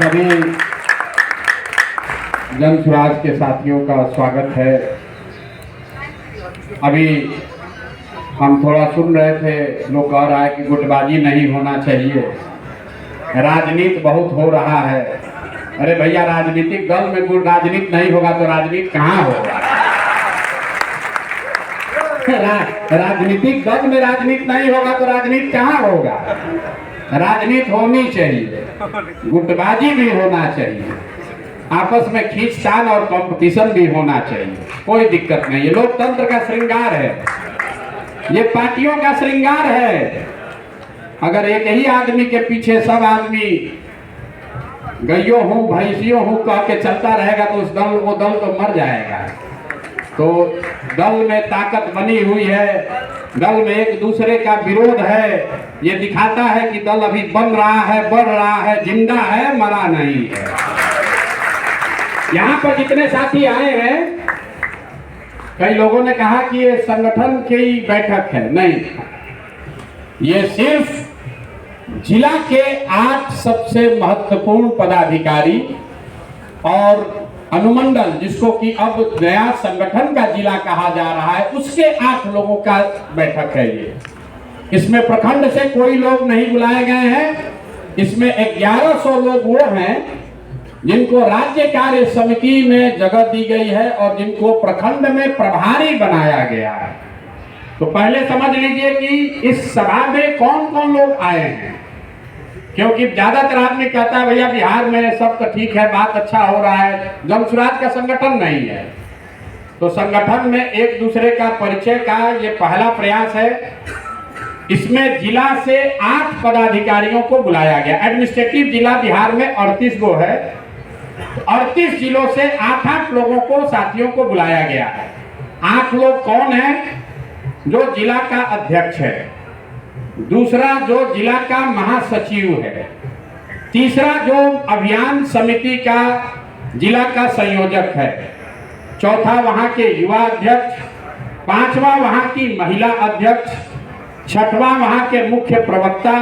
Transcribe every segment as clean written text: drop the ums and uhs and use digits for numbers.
सभी जन स्वराज के साथियों का स्वागत है। अभी हम थोड़ा सुन रहे थे, लोग कह रहा है कि गुटबाजी नहीं होना चाहिए, राजनीति बहुत हो रहा है। अरे भैया, राजनीतिक दल में राजनीति नहीं होगा तो राजनीति कहाँ होगा? राजनीतिक दल में राजनीति नहीं होगा तो राजनीति कहाँ होगा? राजनीति होनी चाहिए, गुटबाजी भी होना चाहिए, आपस में खींचतान और कंपटीशन भी होना चाहिए, कोई दिक्कत नहीं। ये लोकतंत्र का श्रृंगार है, ये पार्टियों का श्रृंगार है। अगर एक ही आदमी के पीछे सब आदमी गइयों हूँ भैंसियों हूँ कह के चलता रहेगा तो वो दल तो मर जाएगा। तो दल में ताकत बनी हुई है, दल में एक दूसरे का विरोध है। ये दिखाता है कि दल अभी बन रहा है, बढ़ रहा है, जिंदा है, मरा नहीं है। यहाँ पर जितने साथी आए हैं, कई लोगों ने कहा कि ये संगठन की बैठक है। नहीं, ये सिर्फ जिला के 8 सबसे महत्वपूर्ण पदाधिकारी और अनुमंडल, जिसको कि अब नया संगठन का जिला कहा जा रहा है, उसके 8 लोगों का बैठक है ये। इसमें प्रखंड से कोई लोग नहीं बुलाए गए हैं। इसमें 1100 लोग वो हैं जिनको राज्य कार्य समिति में जगह दी गई है और जिनको प्रखंड में प्रभारी बनाया गया है। तो पहले समझ लीजिए कि इस सभा में कौन कौन लोग आए हैं, क्योंकि ज्यादातर आदमी कहता है भैया बिहार में सब तो ठीक है, बात अच्छा हो रहा है, जन स्वराज का संगठन नहीं है। तो संगठन में एक दूसरे का परिचय का ये पहला प्रयास है। इसमें जिला से 8 पदाधिकारियों को बुलाया गया। एडमिनिस्ट्रेटिव जिला बिहार में 38 गो है, 38 जिलों से 8-8 लोगों को, साथियों को बुलाया गया है। 8 लोग कौन है? जो जिला का अध्यक्ष है, दूसरा जो जिला का महासचिव है, तीसरा जो अभियान समिति का जिला का संयोजक है, चौथा वहां के युवा अध्यक्ष, 5वां वहां की महिला अध्यक्ष, 6वां वहां के मुख्य प्रवक्ता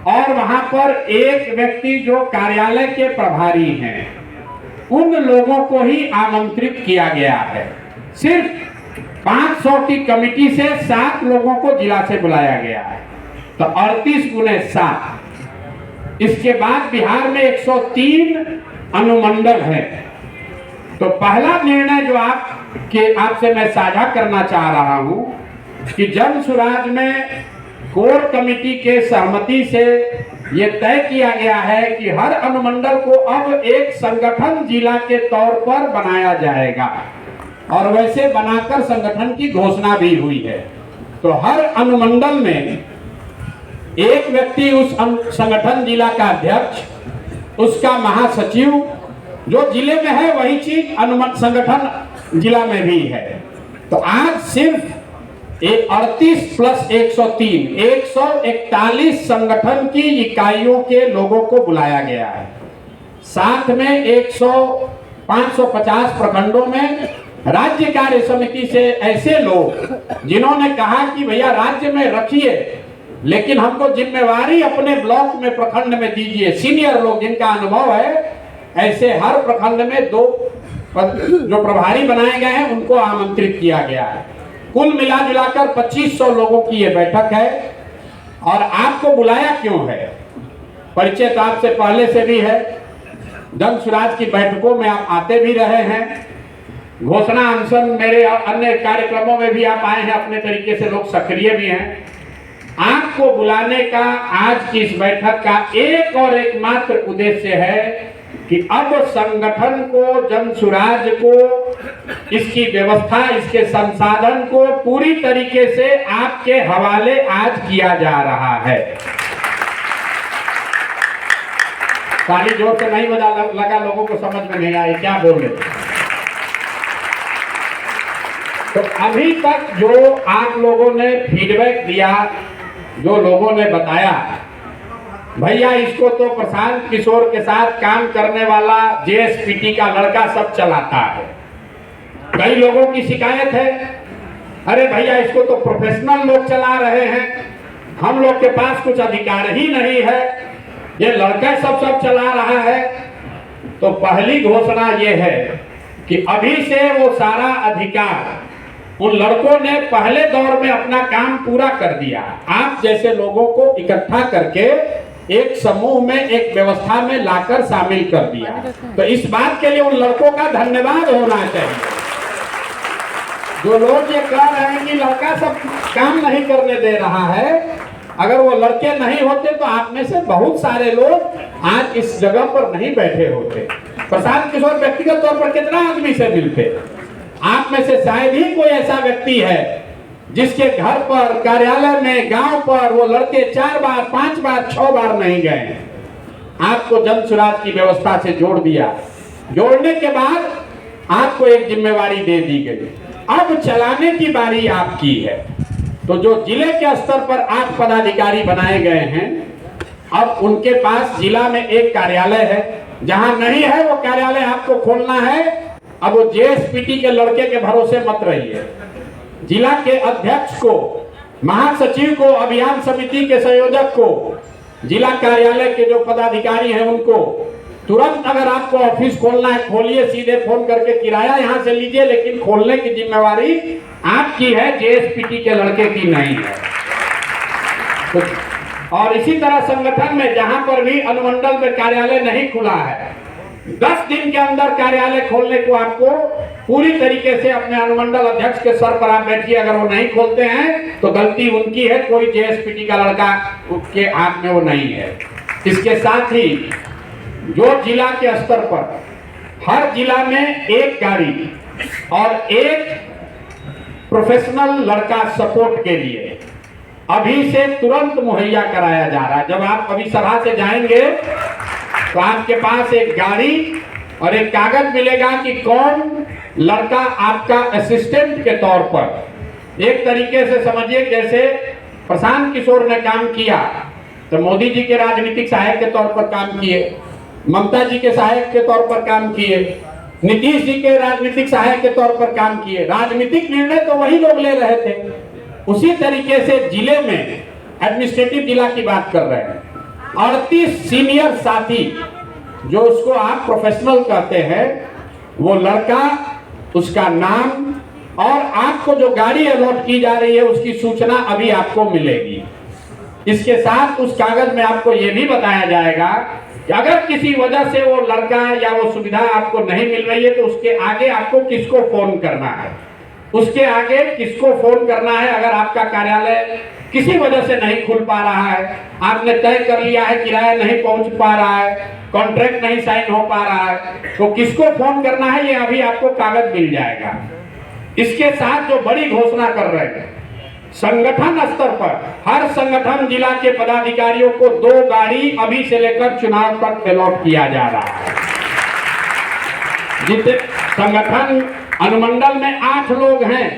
और वहां पर एक व्यक्ति जो कार्यालय के प्रभारी हैं। उन लोगों को ही आमंत्रित किया गया है। सिर्फ 500 की कमेटी से 7 लोगों को जिला से बुलाया गया है। तो 38 गुने 7। इसके बाद बिहार में 103 अनुमंडल है। तो पहला निर्णय जो आपसे मैं साझा करना चाह रहा हूं कि जन स्वराज में कोर कमेटी के सहमति से ये तय किया गया है कि हर अनुमंडल को अब एक संगठन जिला के तौर पर बनाया जाएगा और वैसे बनाकर संगठन की घोषणा भी हुई है। तो हर अनुमंडल में एक व्यक्ति, उस संगठन जिला का अध्यक्ष, उसका महासचिव, जो जिले में है वही चीज संगठन जिला में भी है। तो आज सिर्फ 38 प्लस 103, 141 संगठन की इकाइयों के लोगों को बुलाया गया है। साथ में 550 प्रखंडों में राज्य कार्य समिति से ऐसे लोग जिन्होंने कहा कि भैया राज्य में रखिए, लेकिन हमको जिम्मेवारी अपने ब्लॉक में, प्रखंड में दीजिए। सीनियर लोग जिनका अनुभव है, ऐसे हर प्रखंड में 2 जो प्रभारी बनाए गए हैं उनको आमंत्रित किया गया है। कुल मिला जुलाकर 2500 लोगों की ये बैठक है। और आपको बुलाया क्यों है? परिचय तो आपसे पहले से भी है। जन स्वराज की बैठकों में आप आते भी रहे हैं, घोषणा अनशन मेरे अन्य कार्यक्रमों में भी आप आए हैं, अपने तरीके से लोग सक्रिय भी हैं। आपको बुलाने का आज की इस बैठक का एक और एकमात्र उद्देश्य है कि अब संगठन को, जन स्वराज को, इसकी व्यवस्था, इसके संसाधन को पूरी तरीके से आपके हवाले आज किया जा रहा है। ताली जोर से नहीं बजा लगा, लोगों को समझ में नहीं आई क्या बोल रहे। तो अभी तक जो आप लोगों ने फीडबैक दिया, जो लोगों ने बताया, भैया इसको तो प्रशांत किशोर के साथ काम करने वाला जेएसपीटी का लड़का सब चलाता है। कई लोगों की शिकायत है, अरे भैया इसको तो प्रोफेशनल लोग चला रहे हैं, हम लोग के पास कुछ अधिकार ही नहीं है। ये लड़का सब चला रहा है। तो पहली घोषणा ये है कि अभी से वो सारा अधिकार उन लड़कों ने पहले दौर में अपना काम पूरा कर दिया। आप जैसे लोगों को इकट्ठा करके एक समूह में, एक व्यवस्था में लाकर शामिल कर दिया। तो इस बात के लिए उन लड़कों का धन्यवाद होना चाहिए। जो लोग ये कह रहे हैं कि लड़का सब काम नहीं करने दे रहा है, अगर वो लड़के नहीं होते तो आप में से बहुत सारे लोग आज इस जगह पर नहीं बैठे होते। प्रशांत किशोर व्यक्तिगत तौर पर कितना आदमी से मिलते, आप में से शायद ही कोई ऐसा व्यक्ति है जिसके घर पर, कार्यालय में, गांव पर वो लड़के 4 बार, 5 बार, 6 बार नहीं गए। आपको जन सुराज की व्यवस्था से जोड़ दिया। जोड़ने के बाद आपको एक जिम्मेवारी दे दी गई, अब चलाने की बारी आपकी है। तो जो जिले के स्तर पर 8 पदाधिकारी बनाए गए हैं, अब उनके पास जिला में एक कार्यालय है। जहां नहीं है वो कार्यालय आपको खोलना है। अब वो जेएसपीटी के लड़के के भरोसे मत रहिए। जिला के अध्यक्ष को, महासचिव को, अभियान समिति के संयोजक को, जिला कार्यालय के जो पदाधिकारी हैं उनको तुरंत अगर आपको ऑफिस खोलना है खोलिए, सीधे फोन करके किराया यहां से लीजिए, लेकिन खोलने की जिम्मेवारी आपकी है, जेएसपीटी के लड़के की नहीं है। और इसी तरह संगठन में जहां पर भी अनुमंडल में कार्यालय नहीं खुला है, 10 दिन के अंदर कार्यालय खोलने को आपको पूरी तरीके से अपने अनुमंडल अध्यक्ष के सर पर आप बैठिए। अगर वो नहीं खोलते हैं तो गलती उनकी है, कोई जेएसपीटी का लड़का के हाथ में वो नहीं है। इसके साथ ही जो जिला के स्तर पर हर जिला में एक गाड़ी और एक प्रोफेशनल लड़का सपोर्ट के लिए अभी से तुरंत मुहैया कराया जा रहा है। जब आप अभी सभा से जाएंगे तो आपके पास एक गाड़ी और एक कागज मिलेगा कि कौन लड़का आपका असिस्टेंट के तौर पर, एक तरीके से समझिए जैसे प्रशांत किशोर ने काम किया तो मोदी जी के राजनीतिक सहायक के तौर पर काम किए, ममता जी के सहायक के तौर पर काम किए, नीतीश जी के राजनीतिक सहायक के तौर पर काम किए। राजनीतिक निर्णय तो वही लोग ले रहे थे। उसी तरीके से जिले में, एडमिनिस्ट्रेटिव जिला की बात कर रहे हैं, 38 सीनियर साथी जो उसको आप प्रोफेशनल कहते हैं, वो लड़का, उसका नाम और आपको जो गाड़ी अलॉट की जा रही है उसकी सूचना अभी आपको मिलेगी। इसके साथ उस कागज में आपको ये भी बताया जाएगा कि अगर किसी वजह से वो लड़का या वो सुविधा आपको नहीं मिल रही है तो उसके आगे आपको किसको फोन करना है, उसके आगे किसको फोन करना है। अगर आपका कार्यालय किसी वजह से नहीं खुल पा रहा है, आपने तय कर लिया है, किराया नहीं पहुंच पा रहा है, कॉन्ट्रैक्ट नहीं साइन हो पा रहा है, तो किसको फोन करना है ये अभी आपको कागज मिल जाएगा। इसके साथ जो बड़ी घोषणा कर रहे हैं, संगठन स्तर पर हर संगठन जिला के पदाधिकारियों को 2 गाड़ी अभी से लेकर चुनाव तक अलॉट किया जा रहा है। जितने संगठन अनुमंडल में 8 लोग हैं,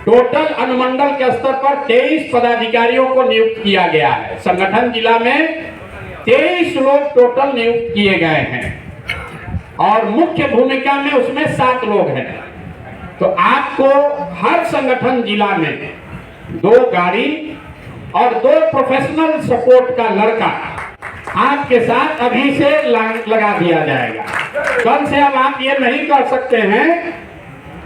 टोटल अनुमंडल के स्तर पर 23 पदाधिकारियों को नियुक्त किया गया है। संगठन जिला में 23 लोग टोटल नियुक्त किए गए हैं और मुख्य भूमिका में उसमें 7 लोग हैं। तो आपको हर संगठन जिला में 2 गाड़ी और 2 प्रोफेशनल सपोर्ट का लड़का आपके साथ अभी से लगा दिया जाएगा। कल से अब आप ये नहीं कर सकते हैं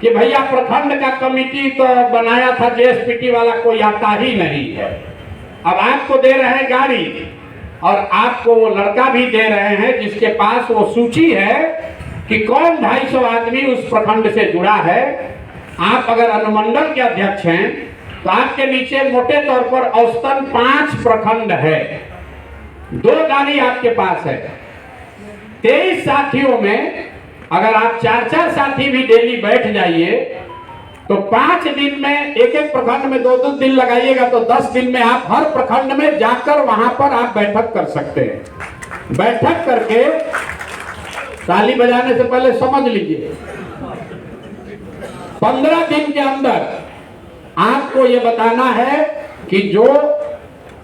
कि भैया प्रखंड का कमेटी तो बनाया था, जेएसपीटी वाला कोई आता ही नहीं है। अब आपको दे रहे हैं गाड़ी और आपको वो लड़का भी दे रहे हैं जिसके पास वो सूची है कि कौन 250 आदमी उस प्रखंड से जुड़ा है। आप अगर अनुमंडल के अध्यक्ष हैं तो आपके नीचे मोटे तौर पर औसतन 5 प्रखंड है, 2 गाड़ी आपके पास है। 23 साथियों में अगर आप 4-4 साथी भी डेली बैठ जाइए तो 5 दिन में एक प्रखंड में 2-2 दिन लगाइएगा तो 10 दिन में आप हर प्रखंड में जाकर वहां पर आप बैठक कर सकते हैं। बैठक करके ताली बजाने से पहले समझ लीजिए 15 दिन के अंदर आपको ये बताना है कि जो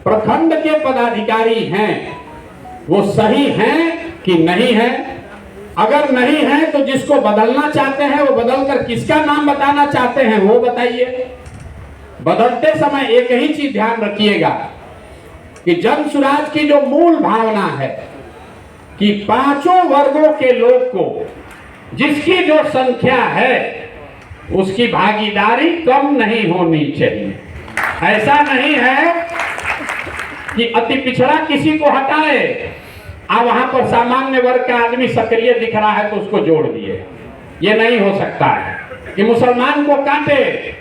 प्रखंड के पदाधिकारी हैं वो सही हैं कि नहीं है। अगर नहीं है तो जिसको बदलना चाहते हैं वो बदलकर किसका नाम बताना चाहते हैं वो बताइए। बदलते समय एक ही चीज ध्यान रखिएगा कि जन सुराज की जो मूल भावना है कि पांचों वर्गों के लोग को जिसकी जो संख्या है उसकी भागीदारी कम नहीं होनी चाहिए। ऐसा नहीं है कि अति पिछड़ा किसी को हटाए, अब वहां पर सामान्य वर्ग का आदमी सक्रिय दिख रहा है तो उसको जोड़ दिए। ये नहीं हो सकता है कि मुसलमान को काटे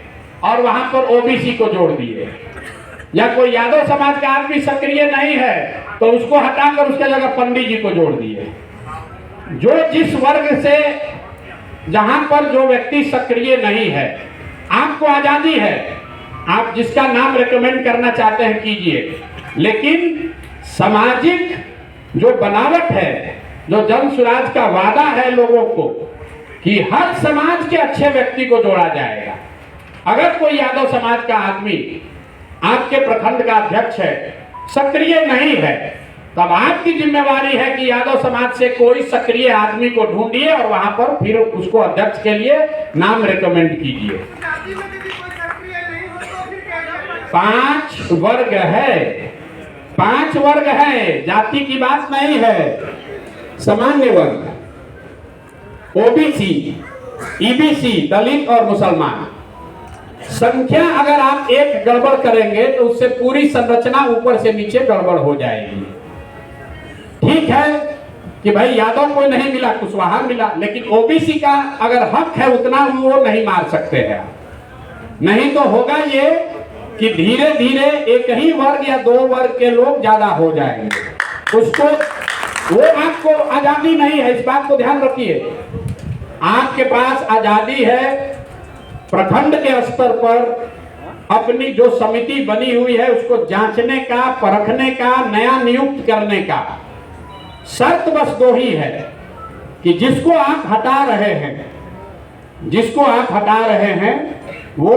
और वहां पर ओबीसी को जोड़ दिए, या कोई यादव समाज का आदमी सक्रिय नहीं है तो उसको हटाकर उसके जगह पंडित जी को जोड़ दिए। जो जिस वर्ग से, जहां पर जो व्यक्ति सक्रिय नहीं है, आपको आजादी है, आप जिसका नाम रेकमेंड करना चाहते हैं कीजिए, लेकिन सामाजिक जो बनावट है, जो जन सुराज का वादा है लोगों को कि हर समाज के अच्छे व्यक्ति को जोड़ा जाएगा। अगर कोई यादव समाज का आदमी आपके प्रखंड का अध्यक्ष है, सक्रिय नहीं है, तब आपकी जिम्मेवारी है कि यादव समाज से कोई सक्रिय आदमी को ढूंढिए और वहां पर फिर उसको अध्यक्ष के लिए नाम रेकमेंड कीजिए। 5 वर्ग है, 5 वर्ग है, जाति की बात नहीं है। सामान्य वर्ग, ओबीसी, ईबीसी, दलित और मुसलमान, संख्या अगर आप एक गड़बड़ करेंगे तो उससे पूरी संरचना ऊपर से नीचे गड़बड़ हो जाएगी। ठीक है कि भाई यादव को नहीं मिला, कुशवाहा मिला, लेकिन ओबीसी का अगर हक है उतना वो नहीं मार सकते हैं। नहीं तो होगा ये कि धीरे धीरे एक ही वर्ग या 2 वर्ग के लोग ज्यादा हो जाएंगे। उसको, वो आपको आजादी नहीं है, इस बात को ध्यान रखिए। आपके पास आजादी है प्रखंड के स्तर पर अपनी जो समिति बनी हुई है उसको जांचने का, परखने का, नया नियुक्त करने का। शर्त बस 2 ही है कि जिसको आप हटा रहे हैं, जिसको आप हटा रहे हैं वो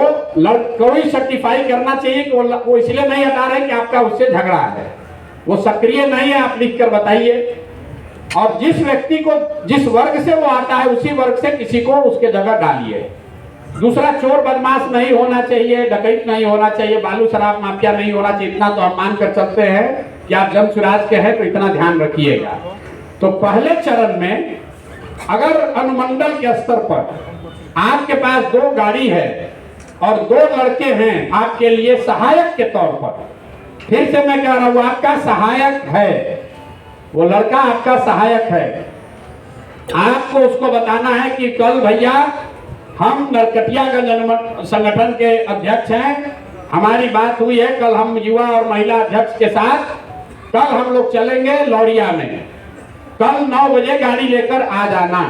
कोई सर्टिफाई करना चाहिए कि वो इसलिए नहीं हटा रहे कि आपका उससे झगड़ा है, वो सक्रिय नहीं है, आप लिख कर बताइए। और जिस व्यक्ति को, जिस वर्ग से वो आता है उसी वर्ग से किसी को उसके जगह डालिए। दूसरा, चोर बदमाश नहीं होना चाहिए, डकैत नहीं होना चाहिए, बालू शराब माफिया नहीं होना चाहिए। इतना तो हम मान कर चलते हैं कि आप जन सुराज के हैं तो इतना ध्यान रखिएगा। तो पहले चरण में अगर अनुमंडल के स्तर पर आपके पास 2 गाड़ी है और 2 लड़के हैं आपके लिए सहायक के तौर पर, फिर से मैं कह रहा हूं आपका सहायक है, वो लड़का आपका सहायक है। आपको उसको बताना है कि कल भैया हम नरकटियागंज संगठन के अध्यक्ष हैं, हमारी बात हुई है, कल हम युवा और महिला अध्यक्ष के साथ कल हम लोग चलेंगे लौरिया में, कल 9 बजे गाड़ी लेकर आ जाना।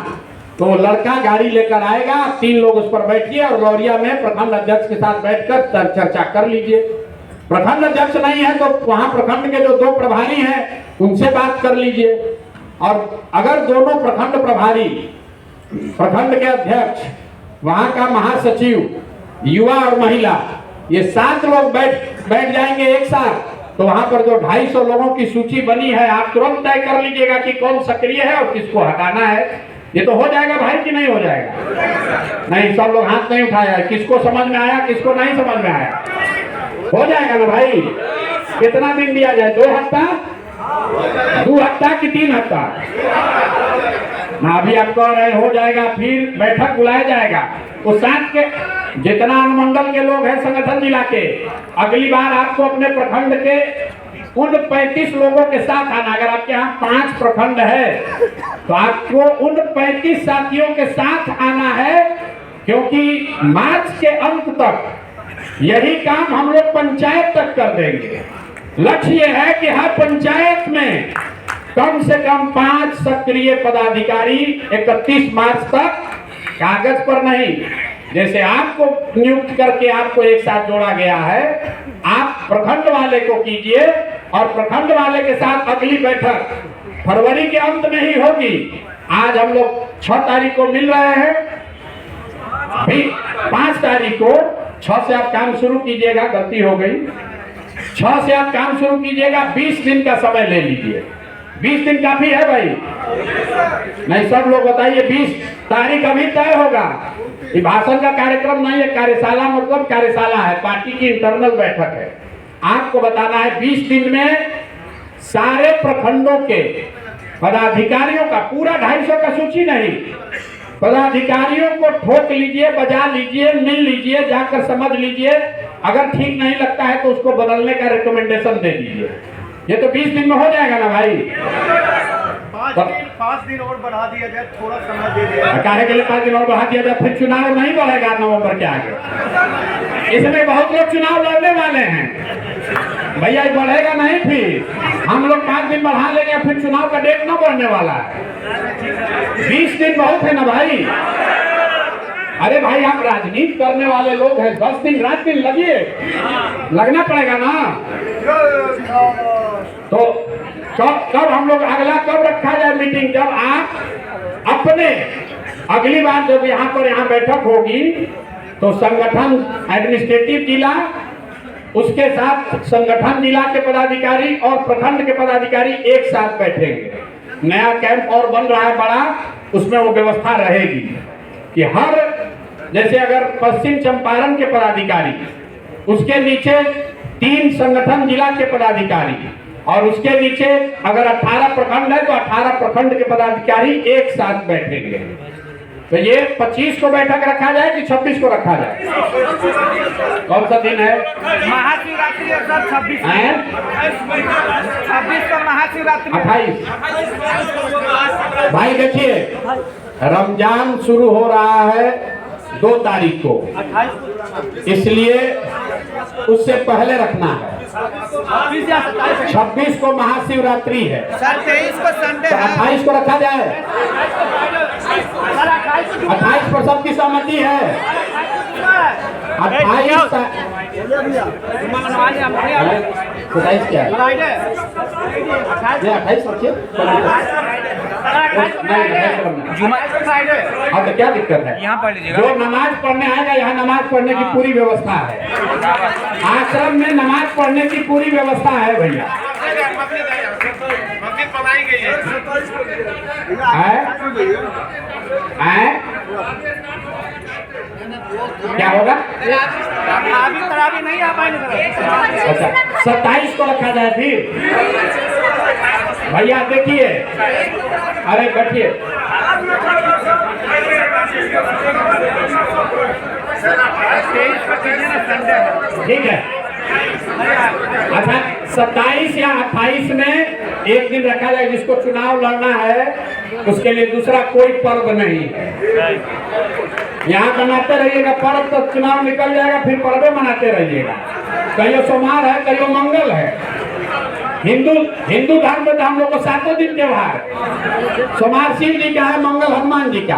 तो लड़का गाड़ी लेकर आएगा, 3 लोग उस पर बैठिए और लौरिया में प्रखंड अध्यक्ष के साथ बैठकर चर्चा कर लीजिए। प्रखंड अध्यक्ष नहीं है तो वहां प्रखंड के जो 2 प्रभारी हैं उनसे बात कर लीजिए। और अगर दोनों प्रखंड प्रभारी, प्रखंड के अध्यक्ष, वहां का महासचिव, युवा और महिला, ये 7 लोग बैठ जाएंगे एक साथ, तो वहां पर जो 250 लोगों की सूची बनी है आप तुरंत तय कर लीजिएगा कि कौन सक्रिय है और किसको हटाना है। ये तो हो जाएगा भाई कि नहीं हो जाएगा? नहीं, सब लोग हाथ नहीं उठाया। किसको समझ में आया, किसको नहीं समझ में आया? हो जाएगा ना भाई? कितना दिन दिया जाए? 2 हफ्ता, 2 हफ्ता कि 3 हफ्ता? ना, अभी आप कह रहे हो जाएगा, फिर बैठक बुलाया जाएगा। उस साथ के जितना अनुमंडल के लोग हैं संगठन मिला के, अगली बार आपको अपने प्रखंड के उन 35 लोगों के साथ आना। अगर आपके यहाँ 5 प्रखंड है तो आपको उन 35 साथियों के साथ आना है, क्योंकि मार्च के अंत तक यही काम हम लोग पंचायत तक कर देंगे। लक्ष्य यह है कि हर पंचायत में कम से कम 5 सक्रिय पदाधिकारी 31 मार्च तक, कागज पर नहीं, जैसे आपको नियुक्त करके आपको एक साथ जोड़ा गया है, आप प्रखंड वाले को कीजिए और प्रखंड वाले के साथ अगली बैठक फरवरी के अंत में ही होगी। आज हम लोग 6 तारीख को मिल रहे हैं, भी 5 तारीख को 6 से आप काम शुरू कीजिएगा। गलती हो गई, 6 से आप काम शुरू कीजिएगा। 20 दिन का समय ले लीजिए। 20 दिन काफी है भाई? नहीं, सब लोग बताइए। 20 तारीख अभी तय होगा। ये भाषण का कार्यक्रम नहीं है, कार्यशाला मतलब कार्यशाला है, पार्टी की इंटरनल बैठक है। आपको बताना है 20 दिन में सारे प्रखंडों के पदाधिकारियों का पूरा 250 का सूची नहीं, पदाधिकारियों को ठोक लीजिए, बजा लीजिए, मिल लीजिए, जाकर समझ लीजिए, अगर ठीक नहीं लगता है तो उसको बदलने का रिकमेंडेशन दे दीजिए। ये तो 20 दिन में हो जाएगा ना भाई। 5 दिन और बढ़ा दिया जाए, थोड़ा समय दे दिया काहे के लिए 5 दिन और बढ़ा दिया जाए, फिर चुनाव नहीं बढ़ेगा नवंबर के आगे। इसमें बहुत लोग चुनाव लड़ने वाले हैं भैया, ये बढ़ेगा नहीं। फिर हम लोग 5 दिन बढ़ा लेंगे, फिर चुनाव का डेट न बढ़ने वाला है। 20 दिन बहुत है ना भाई। अरे भाई आप राजनीति करने वाले लोग हैं, 10 दिन रात दिन लगिए, लगना पड़ेगा ना। तो कब हम लोग अगला कब रखा जाए मीटिंग, जब आप अपने अगली बार जब यहाँ बैठक होगी तो संगठन एडमिनिस्ट्रेटिव जिला, उसके साथ संगठन जिला के पदाधिकारी और प्रखंड के पदाधिकारी एक साथ बैठेंगे। नया कैंप और बन रहा है बड़ा, उसमें वो व्यवस्था रहेगी कि हर, जैसे अगर पश्चिम चंपारण के पदाधिकारी, उसके नीचे 3 संगठन जिला के पदाधिकारी, और उसके नीचे अगर 18 प्रखंड है तो 18 प्रखंड के पदाधिकारी एक साथ बैठेंगे। तो ये 25 को बैठक रखा जाए कि 26 को रखा जाए? कौन सा दिन है? महाशिवरात्रि है सर, 26 को महाशिवरात्रि। 28 भाई देखिए, रमजान शुरू हो रहा है 2 तारीख को, इसलिए उससे पहले रखना है। 26 को महाशिवरात्रि है सर, 23 को संडे तो है। 28 को रखा जाए। 28 पर सबकी सहमति है। 28 क्या है? 28 रखिए। हाँ तो क्या दिक्कत है? यहाँ पढ़ लीजिएगा। जो नमाज पढ़ने आएगा, यहाँ नमाज पढ़ने की पूरी व्यवस्था है। आश्रम में नमाज पढ़ने की पूरी व्यवस्था है भैया। क्या होगा? अभी नहीं आ पाएंगे। अच्छा 27 को रखा जाए फिर। भैया देखिए, अरे बैठिए, ठीक है। अच्छा 27 या 28 में एक दिन रखा जाए, जिसको चुनाव लड़ना है उसके लिए दूसरा कोई पर्व नहीं है। यहाँ मनाते रहिएगा पर्व, तो चुनाव निकल जाएगा, फिर पर्व मनाते रहिएगा। कहियो सोमवार है, कहियो मंगल है। हिंदू धर्म में तो हम लोग को 7 दिन त्योहार, सोमवार शिव जी का है, मंगल हनुमान जी का।